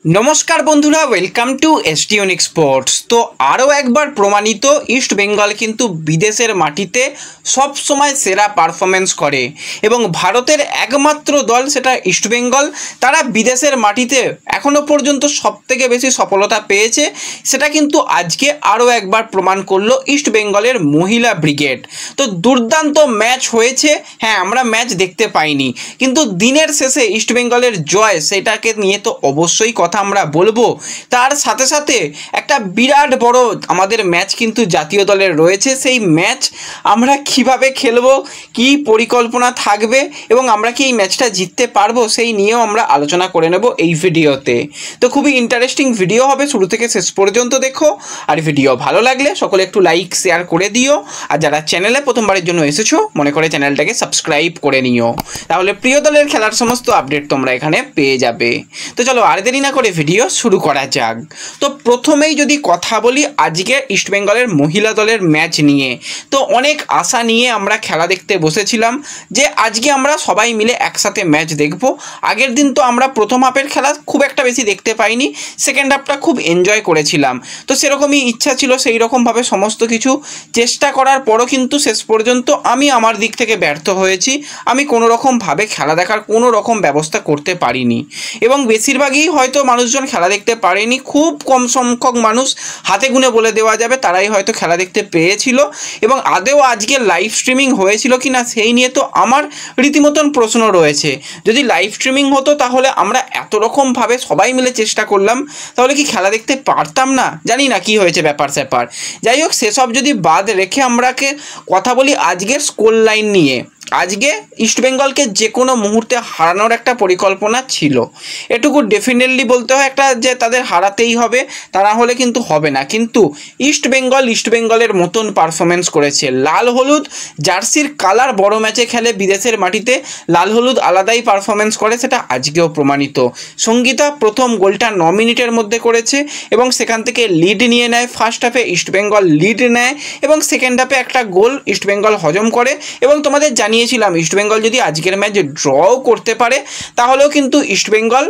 नमस्कार बंधुरा welcome to एसटीयूनिक sports. तो आरो एक बार प्रमाणित इस्ट बेंगल किन्तु विदेशेर माटीते सब समय सेरा पारफरमेंस करे एबं भारतेर एकमात्र दल सेटा इस्ट बेंगल तारा विदेशेर माटीते एखोनो पर्यन्त सबथेके बेशी सफलता पेयेछे। सेटा किन्तु आजके आरो एक बार प्रमाण करलो इस्ट बेंगलेर महिला ब्रिगेड। तो दुर्दान्त मैच होयेछे। हाँ, आमरा मैच देखते पाइनी किन्तु दिनेर शेषे इस्ट बेंगलेर जय सेटाके निये तो अवश्यई कथा আমরা বলবো। তার সাথে সাথে একটা বিরাট বড় আমাদের ম্যাচ কিন্তু জাতীয় দলের রয়েছে। সেই ম্যাচ আমরা কিভাবে খেলবো, কি পরিকল্পনা থাকবে এবং আমরা কি এই ম্যাচটা জিততে পারবো সেই নিয়েও আমরা আলোচনা করে নেব এই ভিডিওতে। তো খুবই ইন্টারেস্টিং ভিডিও হবে, শুরু থেকে শেষ পর্যন্ত দেখো। আর ভিডিও ভালো লাগলে সকলে একটু লাইক শেয়ার করে দিও। আর যারা চ্যানেলে প্রথমবারের জন্য এসেছো মনে করে চ্যানেলটাকে সাবস্ক্রাইব করে নিও, তাহলে প্রিয় দলের খেলার সমস্ত আপডেট তোমরা এখানে পেয়ে যাবে। তো চলো আর দেরি না করে ভিডিও শুরু করা যাক। তো প্রথমেই যদি কথা বলি আজকে ইস্ট বেঙ্গলের মহিলা দলের ম্যাচ নিয়ে, তো অনেক আশা নিয়ে আমরা খেলা দেখতে বসেছিলাম যে আজকে আমরা সবাই মিলে একসাথে ম্যাচ দেখব। আগের দিন তো আমরা প্রথম হাফের খেলা খুব একটা বেশি দেখতে পাইনি, সেকেন্ড হাফটা খুব এনজয় করেছিলাম। তো সেরকমই ইচ্ছা ছিল, সেই রকমভাবে সমস্ত কিছু চেষ্টা করার পরও কিন্তু শেষ পর্যন্ত আমি আমার দিক থেকে ব্যর্থ হয়েছি। আমি কোনো রকমভাবে খেলা দেখার কোনো রকম ব্যবস্থা করতে পারিনি এবং বেশিরভাগই হয়তো মানুষজন খেলা দেখতে পারেনি। খুব কম সংখ্যক মানুষ, হাতে গুনে বলে দেওয়া যাবে, তারাই হয়তো খেলা দেখতে পেয়েছিল। এবং আদেও আজকে লাইভ স্ট্রিমিং হয়েছিল কি না সেই নিয়ে তো আমার রীতিমতন প্রশ্ন রয়েছে। যদি লাইভ স্ট্রিমিং হতো তাহলে আমরা এত রকমভাবে সবাই মিলে চেষ্টা করলাম, তাহলে কি খেলা দেখতে পারতাম না? জানি না কি হয়েছে ব্যাপার স্যাপার। যাই হোক, সেসব যদি বাদ রেখে আমরাকে কথা বলি আজকের স্কোর লাইন নিয়ে। আজকে ইস্ট বেঙ্গলকে যে কোনো মুহূর্তে হারানোর একটা পরিকল্পনা ছিল, এটুকু ডেফিনেটলি বলতে হয় একটা যে তাদের হারাতেই হবে, তা না হলে কিন্তু হবে না। কিন্তু ইস্ট বেঙ্গলের মতন পারফরমেন্স করেছে। লাল হলুদ জার্সির কালার বড় ম্যাচে খেলে বিদেশের মাটিতে লাল হলুদ আলাদাই পারফরমেন্স করে, সেটা আজকেও প্রমাণিত। সঙ্গীতা প্রথম গোলটা 9 মিনিটের মধ্যে করেছে এবং সেখান থেকে লিড নিয়ে নেয়। ফার্স্ট হাফে ইস্ট বেঙ্গল লিড নেয় এবং সেকেন্ড হাফে একটা গোল ইস্ট বেঙ্গল হজম করে। এবং তোমাদের জানিয়েছিলাম ইস্ট বেঙ্গল যদি আজকের ম্যাচ ড্রও করতে পারে তাহলেও কিন্তু ইস্ট বেঙ্গল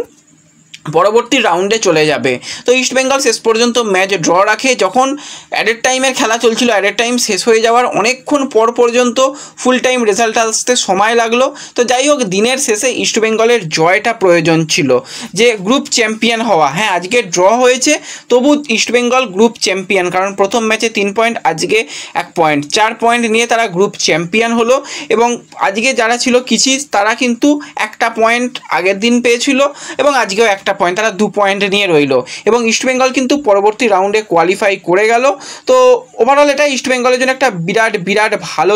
পরবর্তী রাউন্ডে চলে যাবে। তো ইস্ট বেঙ্গল শেষ পর্যন্ত ম্যাচ ড্র রাখে। যখন অ্যাডেড টাইমের খেলা চলছিল, অ্যাডেড টাইম শেষ হয়ে যাওয়ার অনেকক্ষণ পর পর্যন্ত ফুল টাইম রেজাল্ট আসতে সময় লাগলো। তো যাই হোক, দিনের শেষে ইস্ট বেঙ্গলের জয়টা প্রয়োজন ছিল, যে গ্রুপ চ্যাম্পিয়ন হওয়া। হ্যাঁ, আজকে ড্র হয়েছে, তবু ইস্ট বেঙ্গল গ্রুপ চ্যাম্পিয়ন, কারণ প্রথম ম্যাচে 3 পয়েন্ট, আজকে 1 পয়েন্ট, 4 পয়েন্ট নিয়ে তারা গ্রুপ চ্যাম্পিয়ন হলো। এবং আজকে যারা ছিল কিচিস তারা কিন্তু 1টা পয়েন্ট আগের দিন পেয়েছিল এবং আজকেও 1টা পয়েন্ট, তারা 2 পয়েন্ট নিয়ে রইল এবং ইস্ট বেঙ্গল কিন্তু পরবর্তী রাউন্ডে কোয়ালিফাই করে গেল। তো ওভারঅল এটা ইস্ট বেঙ্গলের জন্য একটা বিরাট ভালো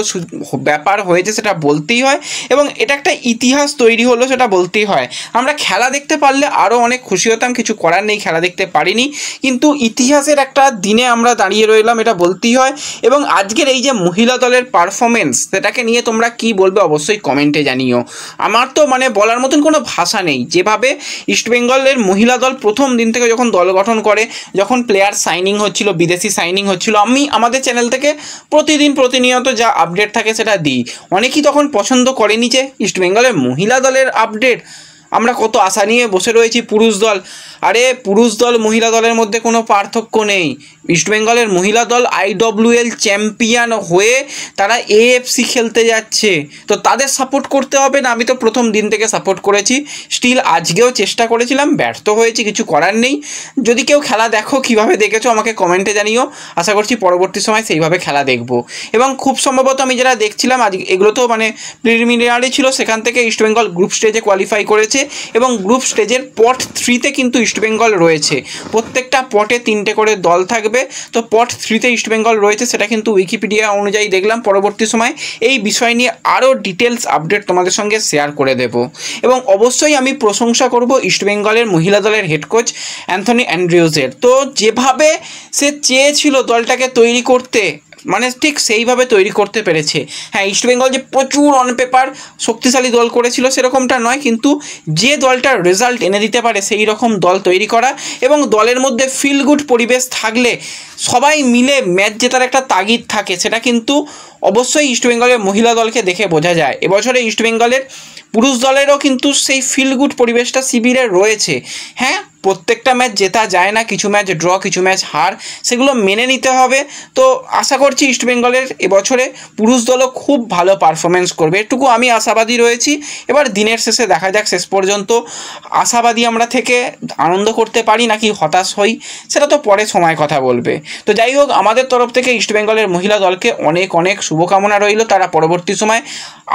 ব্যাপার হয়েছে, সেটা বলতেই হয়। এবং এটা একটা ইতিহাস তৈরি হলো, সেটা বলতেই হয়। আমরা খেলা দেখতে পারলে আরও অনেক খুশি হতাম, কিছু করার নেই, খেলা দেখতে পারিনি, কিন্তু ইতিহাসের একটা দিনে আমরা দাঁড়িয়ে রইলাম, এটা বলতেই হয়। এবং আজকের এই যে মহিলা দলের পারফরমেন্স, সেটাকে নিয়ে তোমরা কি বলবে অবশ্যই কমেন্টে জানিও। আমার তো বলার মতন কোনো ভাষা নেই। যেভাবে ইস্ট বেঙ্গলের মহিলা দল প্রথম দিন থেকে যখন দল গঠন করে, যখন প্লেয়ার সাইনিং হচ্ছিল, বিদেশি সাইনিং হচ্ছিল, আমি আমাদের চ্যানেল থেকে প্রতিনিয়ত যা আপডেট থাকে সেটা দিই। অনেকেই তখন পছন্দ করেনি যে ইস্ট বেঙ্গলের মহিলা দলের আপডেট, আমরা কত আশা নিয়ে বসে রয়েছি। পুরুষ দল, আরে পুরুষ দল মহিলা দলের মধ্যে কোনো পার্থক্য নেই। ইস্ট বেঙ্গলের মহিলা দল IWL চ্যাম্পিয়ন হয়ে তারা AFC খেলতে যাচ্ছে, তো তাদের সাপোর্ট করতে হবে না? আমি তো প্রথম দিন থেকে সাপোর্ট করেছি, স্টিল আজকেও চেষ্টা করেছিলাম, ব্যর্থ হয়েছি, কিছু করার নেই। যদি কেউ খেলা দেখো, কীভাবে দেখেছো আমাকে কমেন্টে জানিও। আশা করছি পরবর্তী সময় সেইভাবে খেলা দেখব। এবং খুব সম্ভবত আমি যারা দেখছিলাম আজকে, এগুলো তো প্রিলিমিনারি ছিল, সেখান থেকে ইস্ট বেঙ্গল গ্রুপ স্টেজে কোয়ালিফাই করেছে এবং গ্রুপ স্টেজের পট 3তে কিন্তু ইস্ট বেঙ্গল রয়েছে। প্রত্যেকটা পটে 3টে করে দল থাকবে। তো পট 3তে ইস্ট বেঙ্গল রয়েছে, সেটা কিন্তু উইকিপিডিয়া অনুযায়ী দেখলাম। পরবর্তী সময় এই বিষয় নিয়ে আরও ডিটেলস আপডেট তোমাদের সঙ্গে শেয়ার করে দেব। এবং অবশ্যই আমি প্রশংসা করব ইস্ট বেঙ্গলের মহিলা দলের হেড কোচ অ্যান্থনি অ্যান্ড্রিউজের। তো যেভাবে সে চেয়েছিল দলটাকে তৈরি করতে, ঠিক সেইভাবে তৈরি করতে পেরেছে। হ্যাঁ, ইস্ট বেঙ্গল যে প্রচুর অন পেপার শক্তিশালী দল করেছিল সেরকমটা নয়, কিন্তু যে দলটার রেজাল্ট এনে দিতে পারে সেই রকম দল তৈরি করা এবং দলের মধ্যে ফিল গুড পরিবেশ থাকলে সবাই মিলে ম্যাচ জেতার একটা তাগিদ থাকে, সেটা কিন্তু অবশ্যই ইস্টবেঙ্গলের মহিলা দলকে দেখে বোঝা যায়। এবছরে ইস্টবেঙ্গলের পুরুষ দলেরও কিন্তু সেই ফিল গুড পরিবেশটা শিবিরে রয়েছে। হ্যাঁ, প্রত্যেকটা ম্যাচ জেতা যায় না, কিছু ম্যাচ ড্র, কিছু ম্যাচ হার, সেগুলো মেনে নিতে হবে। তো আশা করছি ইস্টবেঙ্গলের এবছরে পুরুষ দলও খুব ভালো পারফরমেন্স করবে, এটুকু আমি আশাবাদী রয়েছি। এবার দিনের শেষে দেখা যাক শেষ পর্যন্ত আশাবাদী আমরা থেকে আনন্দ করতে পারি নাকি হতাশ হই, সেটা তো পরে সময় কথা বলবে। তো যাই হোক, আমাদের তরফ থেকে ইস্টবেঙ্গলের মহিলা দলকে অনেক অনেক শুভকামনা রইল। তারা পরবর্তী সময়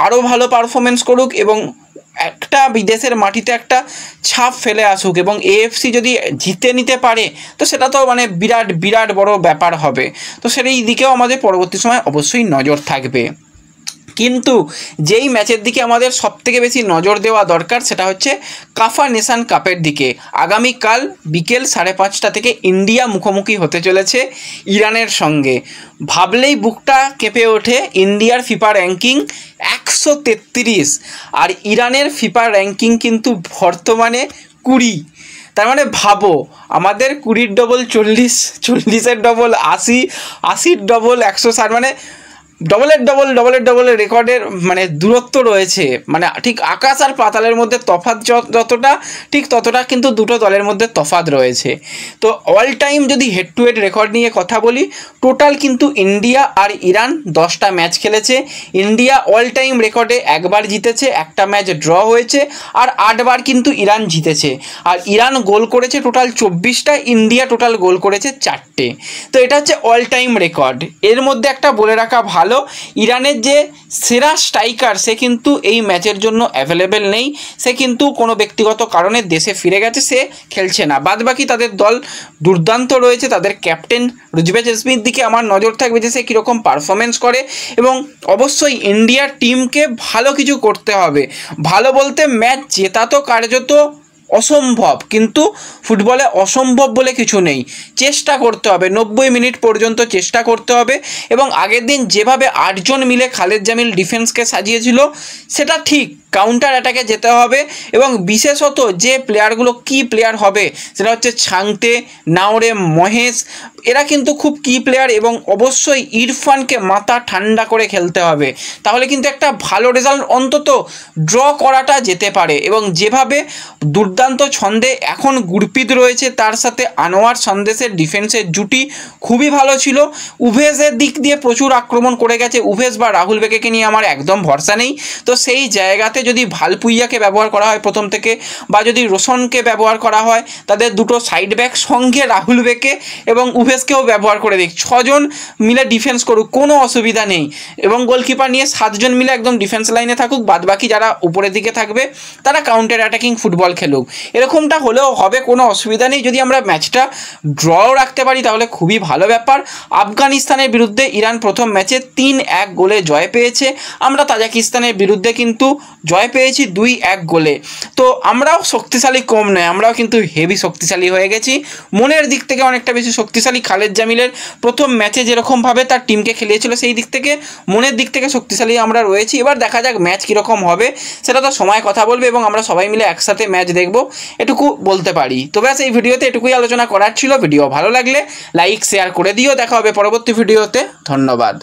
আরও ভালো পারফরমেন্স করুক এবং একটা বিদেশের মাটিতে একটা ছাপ ফেলে আসুক, এবং এএফসি যদি জিতে নিতে পারে তো সেটা তো মানে বিরাট বিরাট বড় ব্যাপার হবে। তো সেই দিকেও আমাদের পরবর্তী সময় অবশ্যই নজর থাকবে। কিন্তু যেই ম্যাচের দিকে আমাদের সবথেকে বেশি নজর দেওয়া দরকার সেটা হচ্ছে কাফা নেশন কাপের দিকে। আগামীকাল বিকেল 5:30 থেকে ইন্ডিয়া মুখোমুখি হতে চলেছে ইরানের সঙ্গে। ভাবলেই বুকটা কেঁপে ওঠে। ইন্ডিয়ার ফিফা র্যাঙ্কিং 133 আর ইরানের ফিফা র্যাঙ্কিং কিন্তু বর্তমানে 20। তার মানে ভাবো, আমাদের 20-র ডবল 40, 40-এর ডবল 80, 80-র ডবল 160, মানে ডবলের ডবল রেকর্ডের মানে দূরত্ব রয়েছে। মানে ঠিক আকাশ আর পাতালের মধ্যে তফাৎ যতটা, ঠিক ততটা কিন্তু দুটো দলের মধ্যে তফাৎ রয়েছে। তো অল টাইম যদি হেড টু হেড রেকর্ড নিয়ে কথা বলি, টোটাল কিন্তু ইন্ডিয়া আর ইরান 10টা ম্যাচ খেলেছে। ইন্ডিয়া অল টাইম রেকর্ডে একবার জিতেছে, একটা ম্যাচ ড্র হয়েছে, আর 8বার কিন্তু ইরান জিতেছে। আর ইরান গোল করেছে টোটাল 24টা, ইন্ডিয়া টোটাল গোল করেছে 4টে। তো এটা হচ্ছে অল টাইম রেকর্ড। এর মধ্যে একটা বলে রাখা ভালো, ইরানের যে সেরা স্ট্রাইকার সে কিন্তু এই ম্যাচের জন্য অ্যাভেলেবেল নেই। সে কিন্তু কোনো ব্যক্তিগত কারণে দেশে ফিরে গেছে, সে খেলছে না। বাদবাকি তাদের দল দুর্দান্ত রয়েছে। তাদের ক্যাপ্টেন রুজবেজ স্মিথের দিকে আমার নজর থাকবে যে সে কীরকম পারফরমেন্স করে, এবং অবশ্যই ইন্ডিয়ার টিমকে ভালো কিছু করতে হবে। ভালো বলতে ম্যাচ জেতা তো কার্যত অসম্ভব, কিন্তু ফুটবলে অসম্ভব বলে কিছু নেই। চেষ্টা করতে হবে, 90 মিনিট পর্যন্ত চেষ্টা করতে হবে। এবং আগের দিন যেভাবে 8 জন মিলে খালেদ জামিল ডিফেন্সকে সাজিয়েছিল সেটা ঠিক, কাউন্টার অ্যাটাকে যেতে হবে। এবং বিশেষত যে প্লেয়ারগুলো কি প্লেয়ার হবে সেটা হচ্ছে ছাংতে, নাওরে, মহেশ, এরা কিন্তু খুব কি প্লেয়ার। এবং অবশ্যই ইরফানকে মাথা ঠান্ডা করে খেলতে হবে, তাহলে কিন্তু একটা ভালো রেজাল্ট অন্তত ড্র করাটা যেতে পারে। এবং যেভাবে দুর্দান্ত ছন্দে এখন গুরপ্রীত রয়েছে, তার সাথে আনোয়ার সন্দেশের ডিফেন্সের জুটি খুবই ভালো ছিল। উভেজের দিক দিয়ে প্রচুর আক্রমণ করে গেছে, উভেজ বা রাহুল বেকেকে নিয়ে আমার একদম ভরসা নেই। তো সেই জায়গাতে যদি ভালপুইয়াকে ব্যবহার করা হয় প্রথম থেকে, বা যদি রোশনকে ব্যবহার করা হয়, তাদের দুটো সাইড ব্যাক সঙ্গে রাহুল বেকে এবং উভেজকেও ব্যবহার করে দিক, 6 জন মিলে ডিফেন্স করুক, কোনো অসুবিধা নেই। এবং গোলকিপার নিয়ে 7 জন মিলে একদম ডিফেন্স লাইনে থাকুক, বাদবাকি যারা উপরের দিকে থাকবে তারা কাউন্টার অ্যাটাকিং ফুটবল খেলুক। এরকমটা হলেও হবে, কোনো অসুবিধা নেই। যদি আমরা ম্যাচটা ড্রও রাখতে পারি তাহলে খুবই ভালো ব্যাপার। আফগানিস্তানের বিরুদ্ধে ইরান প্রথম ম্যাচে 3-1 গোলে জয় পেয়েছে। আমরা তাজিকিস্তানের বিরুদ্ধে কিন্তু জয় পেয়েছি 2-1 গোলে। তো আমরাও শক্তিশালী কম নয়, আমরাও কিন্তু হেভি শক্তিশালী হয়ে গেছি। মনের দিক থেকে অনেকটা বেশি শক্তিশালী। খালেদ জামিলের প্রথম ম্যাচে যেরকমভাবে তার টিমকে খেলিয়েছিল সেই দিক থেকে মনের দিক থেকে শক্তিশালী আমরা রয়েছি। এবার দেখা যাক ম্যাচ কীরকম হবে, সেটা তো সময় কথা বলবে, এবং আমরা সবাই মিলে একসাথে ম্যাচ দেখব, এটুকু বলতে পারি। তো ব্যাস এই ভিডিওতে এটুকুই আলোচনা করার ছিল। ভিডিও ভালো লাগলে লাইক শেয়ার করে দিও। দেখা হবে পরবর্তী ভিডিওতে। ধন্যবাদ।